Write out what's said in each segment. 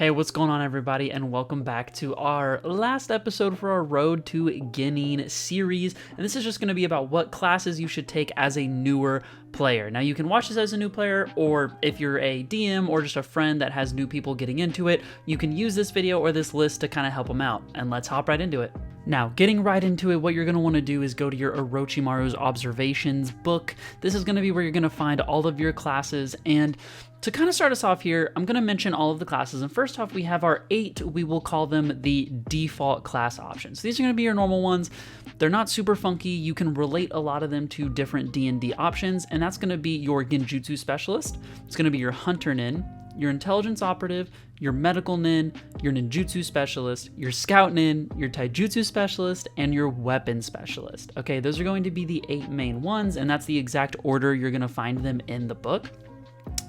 Hey, what's going on everybody, and welcome back to our last episode for our Road to Genin series, and this is just going to be about what classes you should take as a newer player. Now you can watch this as a new player, or if you're a DM or just a friend that has new people getting into it, you can use this video or this list to kind of help them out, and let's hop right into it. Now, getting right into it, what you're going to want to do is go to your Orochimaru's Observations book. This is going to be where you're going to find all of your classes, and to kind of start us off here, I'm going to mention all of the classes, and first off, we have our 8, we will call them the default class options. So these are going to be your normal ones. They're not super funky. You can relate a lot of them to different D&D options, and that's going to be your Genjutsu Specialist. It's going to be your Hunter-nin, your Intelligence Operative, your Medical-nin, your Ninjutsu Specialist, your Scout-nin, your Taijutsu Specialist, and your Weapon Specialist. Okay, those are going to be the 8 main ones, and that's the exact order you're going to find them in the book.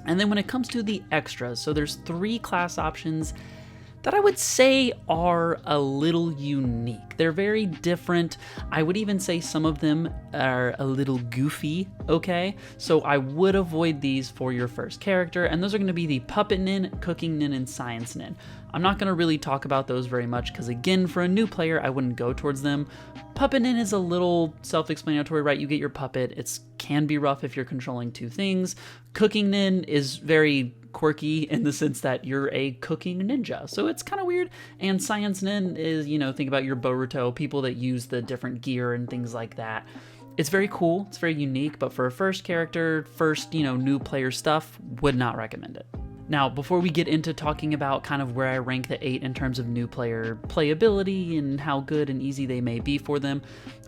And then when it comes to the extras, so there's 3 class options that I would say are a little unique. They're very different. I would even say some of them are a little goofy, okay? So I would avoid these for your first character, and those are gonna be the Puppet-nin, Cooking-nin, and Science-nin. I'm not gonna really talk about those very much, because again, for a new player, I wouldn't go towards them. Puppet-nin is a little self-explanatory, right? You get your puppet. It can be rough if you're controlling 2 things. Cooking-nin is very quirky in the sense that you're a cooking ninja, so it's kind of weird. And Science-nin is, think about your Boruto, people that use the different gear and things like that. It's very cool, it's very unique, but for a first character, new player stuff, would not recommend it. Now, before we get into talking about kind of where I rank the 8 in terms of new player playability and how good and easy they may be for them,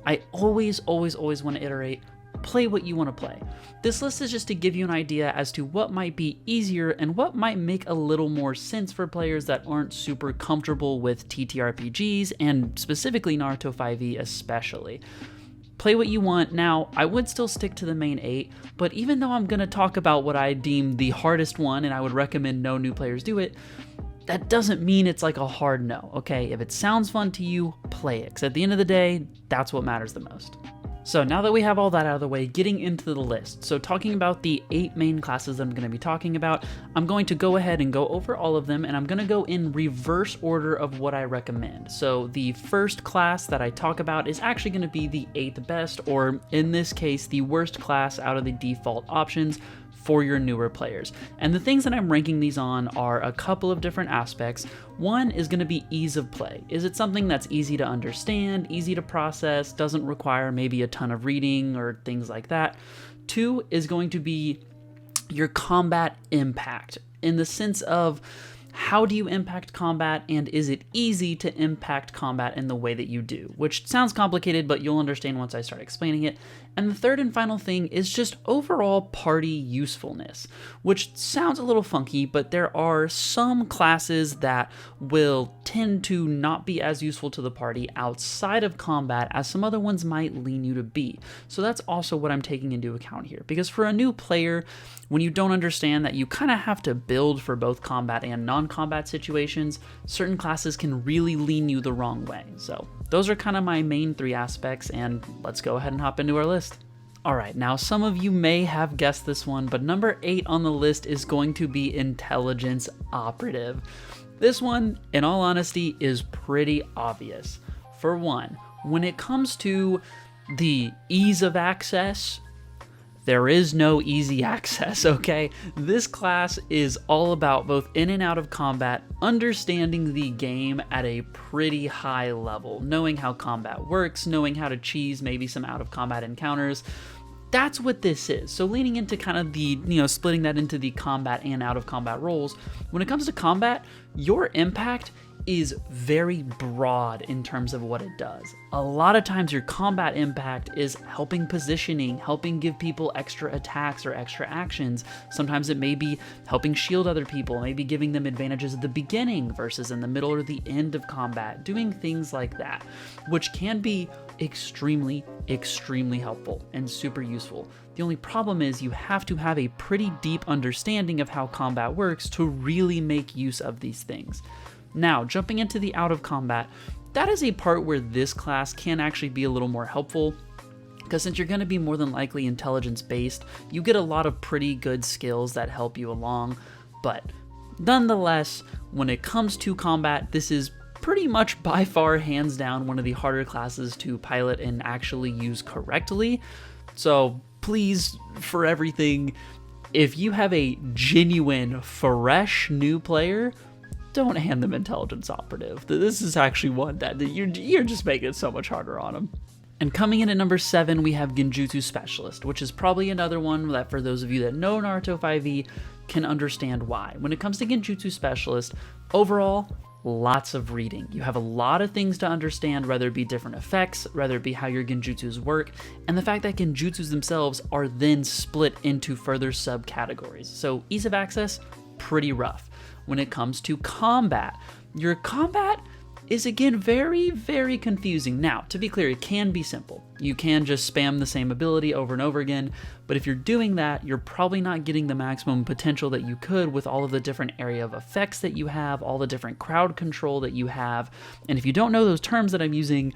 I always want to iterate, play what you want to play. This list is just to give you an idea as to what might be easier and what might make a little more sense for players that aren't super comfortable with TTRPGs, and specifically Naruto 5e especially. Play what you want. Now, I would still stick to the main 8, but even though I'm going to talk about what I deem the hardest one, and I would recommend no new players do it, that doesn't mean it's like a hard no, okay? If it sounds fun to you, play it, because at the end of the day, that's what matters the most. So now that we have all that out of the way, getting into the list. So talking about the 8 main classes that I'm going to be talking about, I'm going to go ahead and go over all of them, and I'm going to go in reverse order of what I recommend. So the first class that I talk about is actually going to be the 8th best, or in this case, the worst class out of the default options for your newer players. And the things that I'm ranking these on are a couple of different aspects. One is going to be ease of play. Is it something that's easy to understand, easy to process, doesn't require maybe a ton of reading or things like that? 2 is going to be your combat impact, in the sense of how do you impact combat, and is it easy to impact combat in the way that you do? Which sounds complicated, but you'll understand once I start explaining it. And the third and final thing is just overall party usefulness, which sounds a little funky, but there are some classes that will tend to not be as useful to the party outside of combat as some other ones might lean you to be. So that's also what I'm taking into account here, because for a new player, when you don't understand that you kind of have to build for both combat and non-combat situations, certain classes can really lean you the wrong way. So those are kind of my main 3 aspects, and let's go ahead and hop into our list. Alright, now some of you may have guessed this one, but number 8 on the list is going to be Intelligence Operative. This one, in all honesty, is pretty obvious. For one, when it comes to the ease of access, there is no easy access, okay? This class is all about both in and out of combat, understanding the game at a pretty high level, knowing how combat works, knowing how to cheese maybe some out of combat encounters. That's what this is. So leaning into kind of the, splitting that into the combat and out of combat roles, when it comes to combat, your impact is very broad in terms of what it does. A lot of times your combat impact is helping positioning, helping give people extra attacks or extra actions. Sometimes it may be helping shield other people, maybe giving them advantages at the beginning versus in the middle or the end of combat, doing things like that, which can be extremely helpful and super useful. The only problem is you have to have a pretty deep understanding of how combat works to really make use of these things. Now, jumping into the out of combat, that is a part where this class can actually be a little more helpful, because since you're going to be more than likely intelligence based, you get a lot of pretty good skills that help you along, but Nonetheless, when it comes to combat, this is pretty much by far, hands down, one of the harder classes to pilot and actually use correctly. So please, for everything, if you have a genuine, fresh new player, don't hand them Intelligence Operative. This is actually one that you're just making it so much harder on them. And coming in at number 7, we have Genjutsu Specialist, which is probably another one that, for those of you that know Naruto 5e, can understand why. When it comes to Genjutsu Specialist, overall, lots of reading. You have a lot of things to understand, whether it be different effects, whether it be how your genjutsus work, and the fact that genjutsus themselves are then split into further subcategories. So ease of access, pretty rough. When it comes to combat, your combat is again very, very confusing. Now, to be clear, it can be simple. You can just spam the same ability over and over again, but if you're doing that, you're probably not getting the maximum potential that you could with all of the different area of effects that you have, all the different crowd control that you have. And if you don't know those terms that I'm using,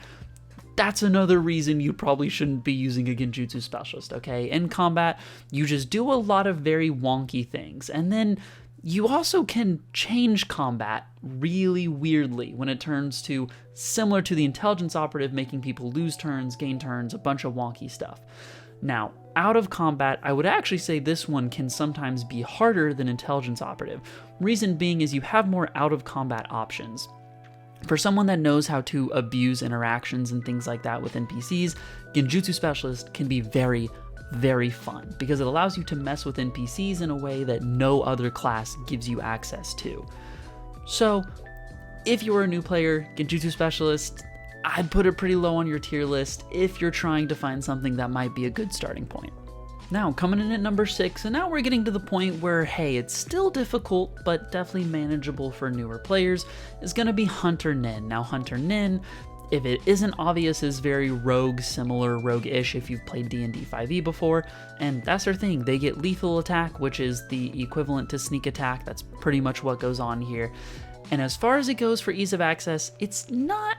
that's another reason you probably shouldn't be using a Genjutsu Specialist, okay? In combat, you just do a lot of very wonky things, and then you also can change combat really weirdly when it turns to similar to the Intelligence Operative, making people lose turns, gain turns, a bunch of wonky stuff. Now, out of combat, I would actually say this one can sometimes be harder than Intelligence Operative. Reason being is you have more out of combat options. For someone that knows how to abuse interactions and things like that with NPCs, Genjutsu Specialist can be very, very fun because it allows you to mess with NPCs in a way that no other class gives you access to. So, if you're a new player, Genjutsu Specialist, I'd put it pretty low on your tier list if you're trying to find something that might be a good starting point. Now, coming in at number 6, and now we're getting to the point where, hey, it's still difficult, but definitely manageable for newer players, is going to be Hunter-nin. Now, Hunter-nin, if it isn't obvious, is very similar rogue-ish if you've played D&D 5e before, and that's their thing. They get lethal attack, which is the equivalent to sneak attack. That's pretty much what goes on here. And as far as it goes for ease of access, it's not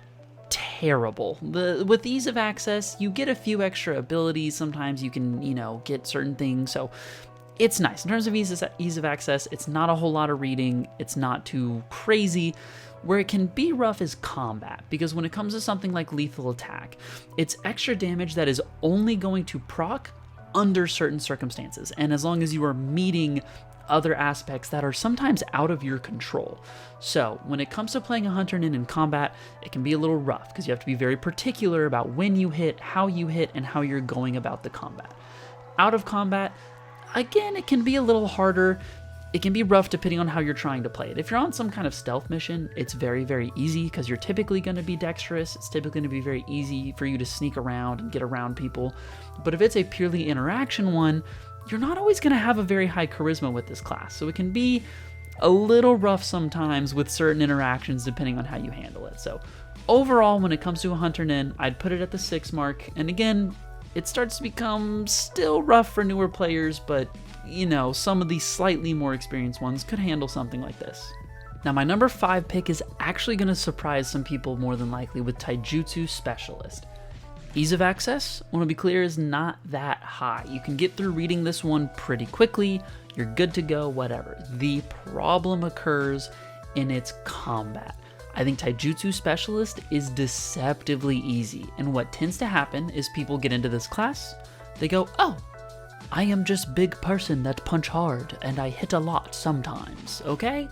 terrible. With ease of access, you get a few extra abilities. Sometimes you can, get certain things, so it's nice. In terms of ease of access, it's not a whole lot of reading. It's not too crazy. Where it can be rough is combat, because when it comes to something like lethal attack, it's extra damage that is only going to proc under certain circumstances, and as long as you are meeting other aspects that are sometimes out of your control. So when it comes to playing a Hunter-nin in combat, it can be a little rough because you have to be very particular about when you hit, and how you're going about the combat. Out of combat, again, it can be a little harder. It can be rough depending on how you're trying to play it. If you're on some kind of stealth mission, it's very, very easy because you're typically going to be dexterous. It's typically going to be very easy for you to sneak around and get around people. But if it's a purely interaction one, you're not always going to have a very high charisma with this class. So it can be a little rough sometimes with certain interactions depending on how you handle it. So overall, when it comes to a Hunter-nin, I'd put it at the 6 mark. And again, it starts to become still rough for newer players, but some of these slightly more experienced ones could handle something like this. Now, my number 5 pick is actually going to surprise some people more than likely with Taijutsu Specialist. Ease of access, I want to be clear, is not that high. You can get through reading this one pretty quickly. You're good to go, whatever. The problem occurs in its combat. I think Taijutsu Specialist is deceptively easy, and what tends to happen is people get into this class, they go, oh, I am just big person that punch hard, and I hit a lot sometimes, okay?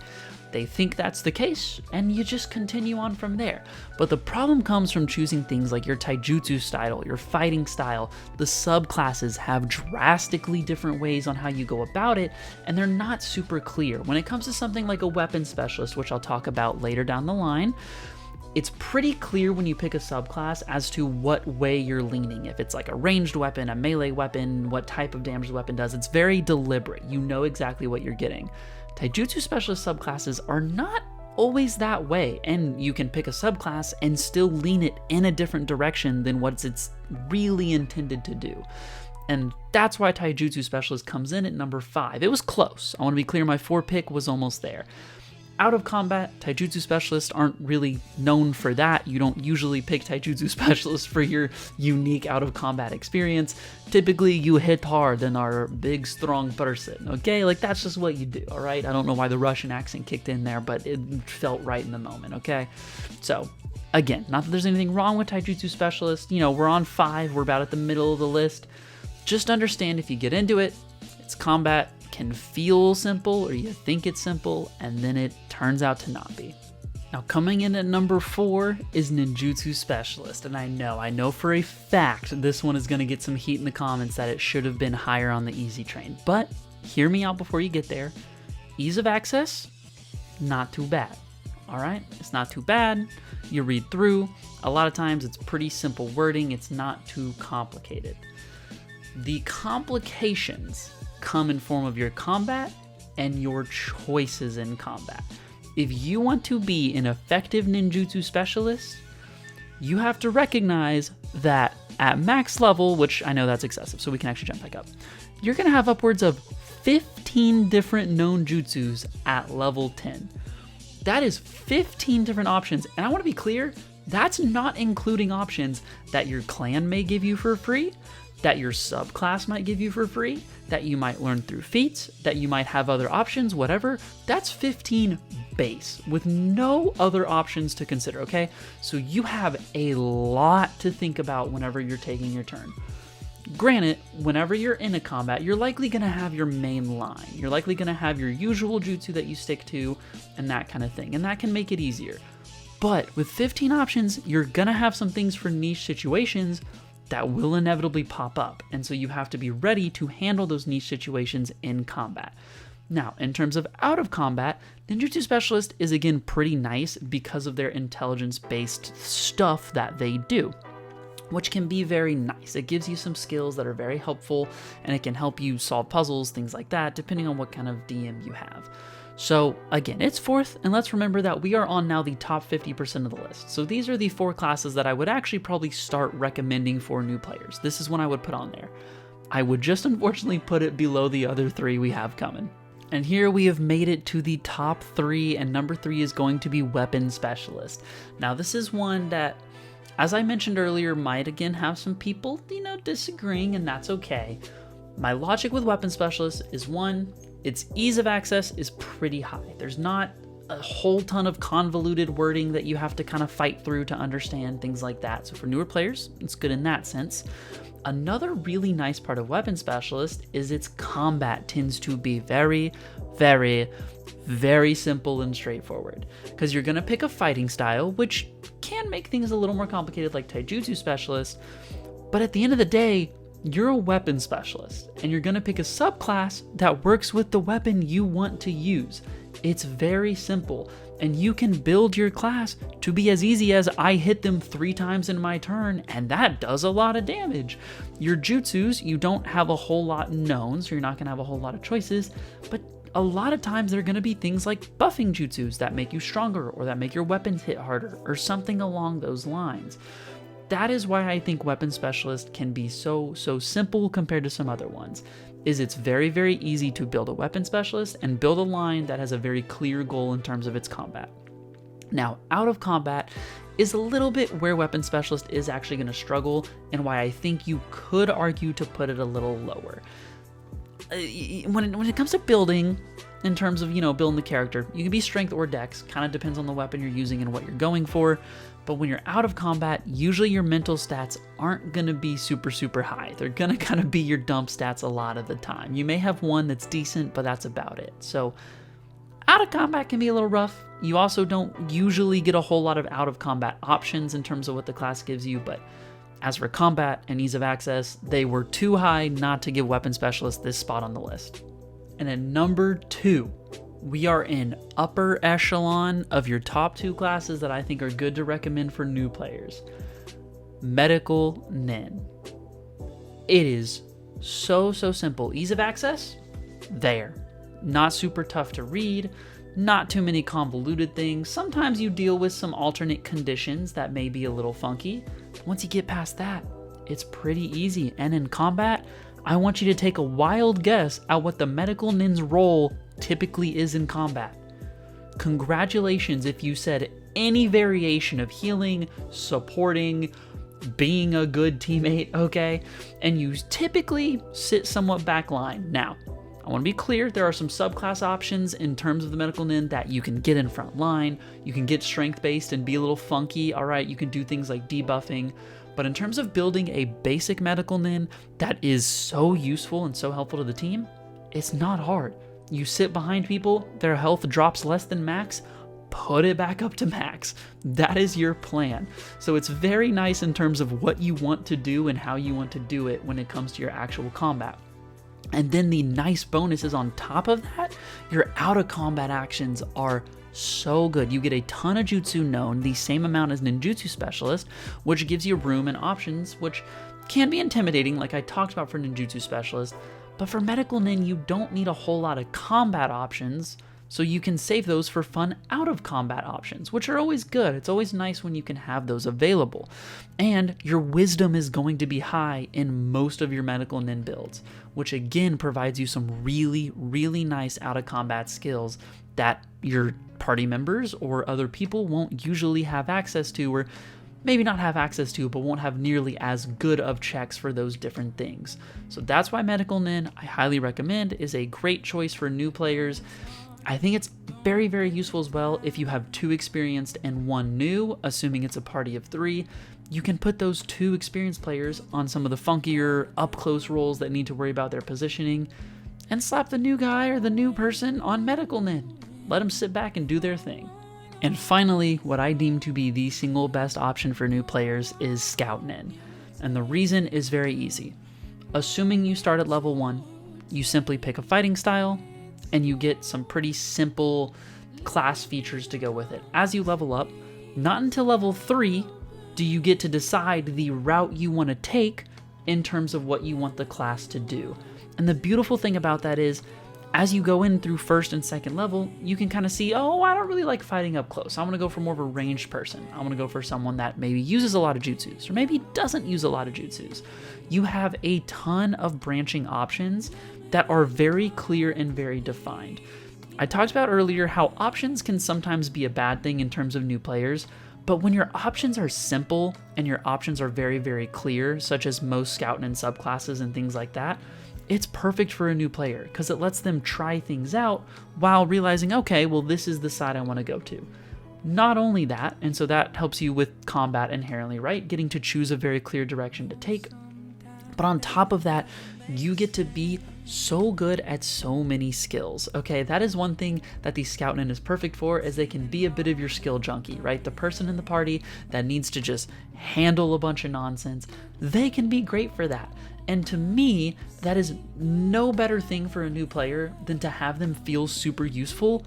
They think that's the case, and you just continue on from there. But the problem comes from choosing things like your taijutsu style, your fighting style. The subclasses have drastically different ways on how you go about it, and they're not super clear. When it comes to something like a weapon specialist, which I'll talk about later down the line, it's pretty clear when you pick a subclass as to what way you're leaning. If it's like a ranged weapon, a melee weapon, what type of damage the weapon does, it's very deliberate. You know exactly what you're getting. Taijutsu Specialist subclasses are not always that way, and you can pick a subclass and still lean it in a different direction than what it's really intended to do. And that's why Taijutsu Specialist comes in at number 5. It was close. I want to be clear, my 4 pick was almost there. out of combat, Taijutsu Specialists aren't really known for that. You don't usually pick Taijutsu Specialists for your unique out of combat experience. Typically, you hit hard and are a big, strong person, okay? Like, that's just what you do, all right? I don't know why the Russian accent kicked in there, but it felt right in the moment, okay? So, again, not that there's anything wrong with Taijutsu Specialist. You know, we're on 5. We're about at the middle of the list. Just understand if you get into it, it's combat can feel simple, or you think it's simple, and then it turns out to not be. Now, coming in at number 4 is Ninjutsu Specialist, and I know for a fact this one is going to get some heat in the comments that it should have been higher on the easy train, but hear me out before you get there. Ease of access, not too bad. All right, it's not too bad. You read through, a lot of times it's pretty simple wording, it's not too complicated. The complications come in form of your combat and your choices in combat. If you want to be an effective ninjutsu specialist, you have to recognize that at max level, which I know that's excessive, so we can actually jump back up, you're going to have upwards of 15 different known jutsus at level 10. That is 15 different options, and I want to be clear, that's not including options that your clan may give you for free, that your subclass might give you for free, that you might learn through feats, that you might have other options, whatever. That's 15 base with no other options to consider, okay? So you have a lot to think about whenever you're taking your turn. Granted, whenever you're in a combat, you're likely going to have your main line. You're likely going to have your usual jutsu that you stick to and that kind of thing, and that can make it easier. But with 15 options, you're going to have some things for niche situations that will inevitably pop up, and so you have to be ready to handle those niche situations in combat. Now, in terms of out of combat, Ninjutsu Specialist is again pretty nice because of their intelligence-based stuff that they do, which can be very nice. It gives you some skills that are very helpful, and it can help you solve puzzles, things like that, depending on what kind of DM you have. So again, it's 4th, and let's remember that we are on now the top 50% of the list. So these are the 4 classes that I would actually probably start recommending for new players. This is one I would put on there. I would just unfortunately put it below the other 3 we have coming. And here we have made it to the top 3, and number 3 is going to be Weapon Specialist. Now this is one that, as I mentioned earlier, might again have some people, disagreeing, and that's okay. My logic with Weapon Specialist is 1, its ease of access is pretty high. There's not a whole ton of convoluted wording that you have to kind of fight through to understand, things like that. So for newer players, it's good in that sense. Another really nice part of Weapon Specialist is its combat tends to be very, very, very simple and straightforward. Because you're going to pick a fighting style, which can make things a little more complicated like Taijutsu Specialist, but at the end of the day, you're a weapon specialist, and you're going to pick a subclass that works with the weapon you want to use. It's very simple, and you can build your class to be as easy as I hit them 3 times in my turn, and that does a lot of damage. Your jutsus, you don't have a whole lot known, so you're not going to have a whole lot of choices, but a lot of times they're going to be things like buffing jutsus that make you stronger, or that make your weapons hit harder, or something along those lines. That is why I think Weapon Specialist can be so simple compared to some other ones, is it's very, very easy to build a Weapon Specialist and build a line that has a very clear goal in terms of its combat. Now, out of combat is a little bit where Weapon Specialist is actually going to struggle, and why I think you could argue to put it a little lower. When it comes to building, in terms of, building the character, you can be strength or dex, kind of depends on the weapon you're using and what you're going for. But when you're out of combat, usually your mental stats aren't going to be super high. They're going to kind of be your dump stats a lot of the time. You may have one that's decent, but that's about it. So out of combat can be a little rough. You also don't usually get a whole lot of out of combat options in terms of what the class gives you, but as for combat and ease of access, they were too high not to give Weapon Specialist this spot on the list. And at number 2, we are in upper echelon of your top 2 classes that I think are good to recommend for new players. Medical-nin. It is so simple. Ease of access? There. Not super tough to read, not too many convoluted things. Sometimes you deal with some alternate conditions that may be a little funky. Once you get past that, it's pretty easy. And in combat, I want you to take a wild guess at what the Medical-nin's role typically is in combat. congratulations if you said any variation of healing, supporting, being a good teammate, okay? And you typically sit somewhat backline. Now, I want to be clear, there are some subclass options in terms of the Medical-nin that you can get in front line. You can get strength-based and be a little funky, all right? You can do things like debuffing. But in terms of building a basic Medical-nin that is so useful and so helpful to the team, it's not hard. You sit behind people, their health drops less than max, put it back up to max. That is your plan. So it's very nice in terms of what you want to do and how you want to do it when it comes to your actual combat. And then the nice bonuses on top of that, your out of combat actions are so good. You get a ton of jutsu known, the same amount as Ninjutsu Specialist, which gives you room and options, which can be intimidating like I talked about for Ninjutsu Specialist. But for Medical-nin, you don't need a whole lot of combat options, so you can save those for fun out-of-combat options, which are always good. It's always nice when you can have those available. And your wisdom is going to be high in most of your Medical-nin builds, which again provides you some really, really nice out-of-combat skills that your party members or other people won't usually have access to, or maybe not have access to, but won't have nearly as good of checks for those different things. So that's why Medical-nin, I highly recommend, is a great choice for new players. I think it's very, very useful as well if you have 2 experienced and 1 new, assuming it's a party of 3. You can put those 2 experienced players on some of the funkier, up-close roles that need to worry about their positioning, and slap the new guy or the new person on Medical-nin. Let them sit back and do their thing. And finally, what I deem to be the single best option for new players is Scout-nin. And the reason is very easy. Assuming you start at level 1, you simply pick a fighting style, and you get some pretty simple class features to go with it. As you level up, not until level 3 do you get to decide the route you want to take in terms of what you want the class to do. And the beautiful thing about that is, as you go in through 1st and 2nd level, you can kind of see, oh, I don't really like fighting up close. I want to go for more of a ranged person. I want to go for someone that maybe uses a lot of jutsus, or maybe doesn't use a lot of jutsus. You have a ton of branching options that are very clear and very defined. I talked about earlier how options can sometimes be a bad thing in terms of new players, but when your options are simple and your options are very, very clear, such as most Scout-nin subclasses and things like that, it's perfect for a new player because it lets them try things out while realizing, okay, well, this is the side I want to go to. Not only that, and so that helps you with combat inherently, right? Getting to choose a very clear direction to take. But on top of that, you get to be so good at so many skills. Okay, that is one thing that the Scout-nin is perfect for, is they can be a bit of your skill junkie, right? The person in the party that needs to just handle a bunch of nonsense, they can be great for that. And to me, that is no better thing for a new player than to have them feel super useful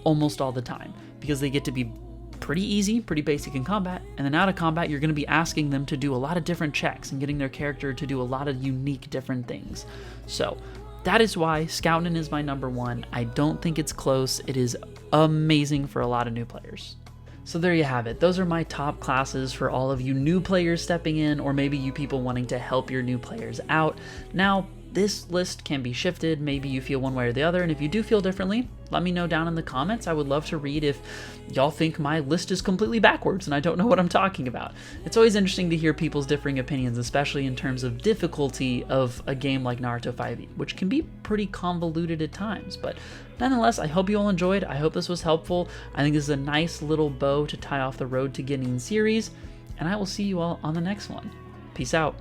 almost all the time, because they get to be pretty easy, pretty basic in combat, and then out of combat, you're going to be asking them to do a lot of different checks and getting their character to do a lot of unique different things. So that is why Scout-nin is my number 1. I don't think it's close. It is amazing for a lot of new players. So there you have it. Those are my top classes for all of you new players stepping in, or maybe you people wanting to help your new players out. Now, this list can be shifted. Maybe you feel one way or the other, and if you do feel differently, let me know down in the comments. I would love to read if y'all think my list is completely backwards and I don't know what I'm talking about. It's always interesting to hear people's differing opinions, especially in terms of difficulty of a game like Naruto 5e, which can be pretty convoluted at times. But nonetheless, I hope you all enjoyed. I hope this was helpful. I think this is a nice little bow to tie off the Road to Genin series, and I will see you all on the next one. Peace out.